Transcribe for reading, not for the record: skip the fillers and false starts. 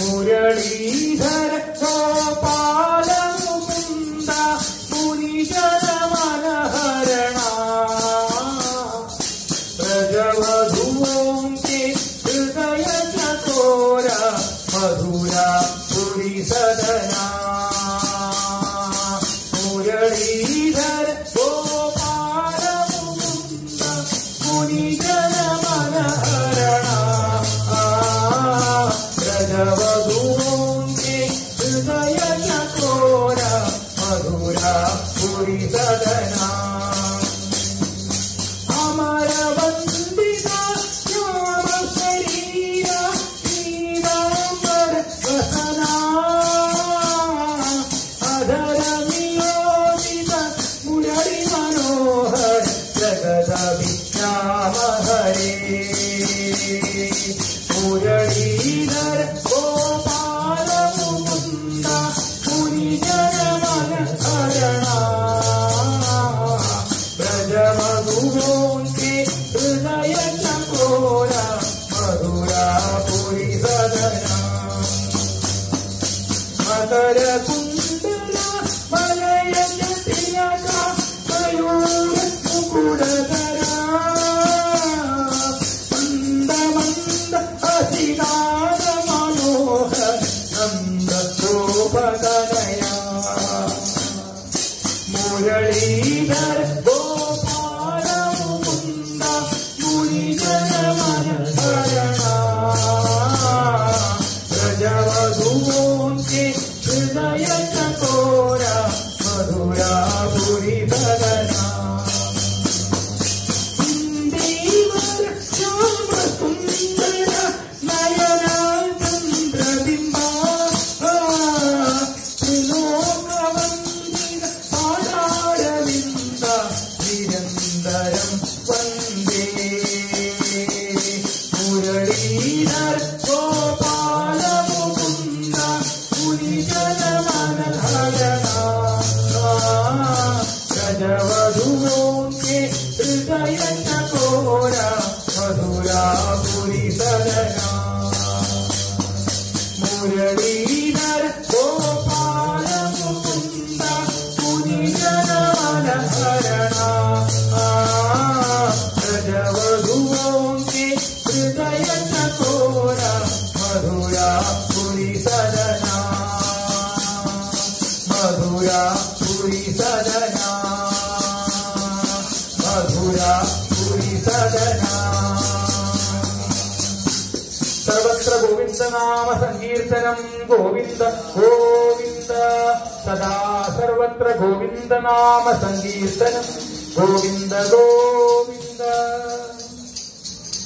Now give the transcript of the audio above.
മുരളീധര ഗോപാല മുകുന്ദ മുനിജന മനഹരണ വ്രജവധൂം കേ ഹൃദയ ചകോര മധുര പുരി സദന മുരളീധര ഗോപാല മുകുന്ദ മുനിജന മനഹരണ വ്രജവധൂം കേ ഹൃദയ ചകോര മധുര പുരി സദന അമരവന്ദിത ശ്യാമ ശരീര പീതാംബര വസന അധര നിയോജിത മുരളി മനോഹര ജഗദഭിരാമ ഹരേ മുരളീധര ഗോപാല മുകുന്ദ മുനിജന മനഹരണ വ്രജമധുരോം കേ ഹൃദയ ചകോര മധുര പുരി സദന മകര കുണ്ടല മലയജ തിലക മയൂര മുകുടധര മന്ദ മന്ദ അസിതാര മനോഹര നന്ദ ശോഭതനയ മുരളീധര ഗോപാല മുകുന്ദ മുനിജന മനഹരണ വ്രജവധൂം കേ ഹൃദയ ചകോര മധുര പുരി സദന ഇന്ദീവര ശ്യാമ സുന്ദര നയന ചന്ദ്രബിംബ ത്രിലോകവന്ദിത പാദാരവിന്ദ നിരന്തരം വന്ദേ മുരളീധര ഗോപാല മുകുന്ദ മുനിജന മനഹരണ വ്രജവധൂം കേ ഹൃദയ ചകോര മധുര പുരി സദന മുരളീധര ഗോപാല മുകുന്ദ മുനിജന മനഹരണ വ്രജവധൂം കേ ഹൃദയ ചകോര മധുര പുരി സദന മധുര പുരി സദന മധുര പുരി സദന സർവത്ര ഗോവിന്ദ നാമ സങ്കീർത്തനം ഗോവിന്ദ ഗോവിന്ദ സദാ സർവത്ര ഗോവിന്ദ നാമ സങ്കീർത്തനം ഗോവിന്ദ ഗോവിന്ദ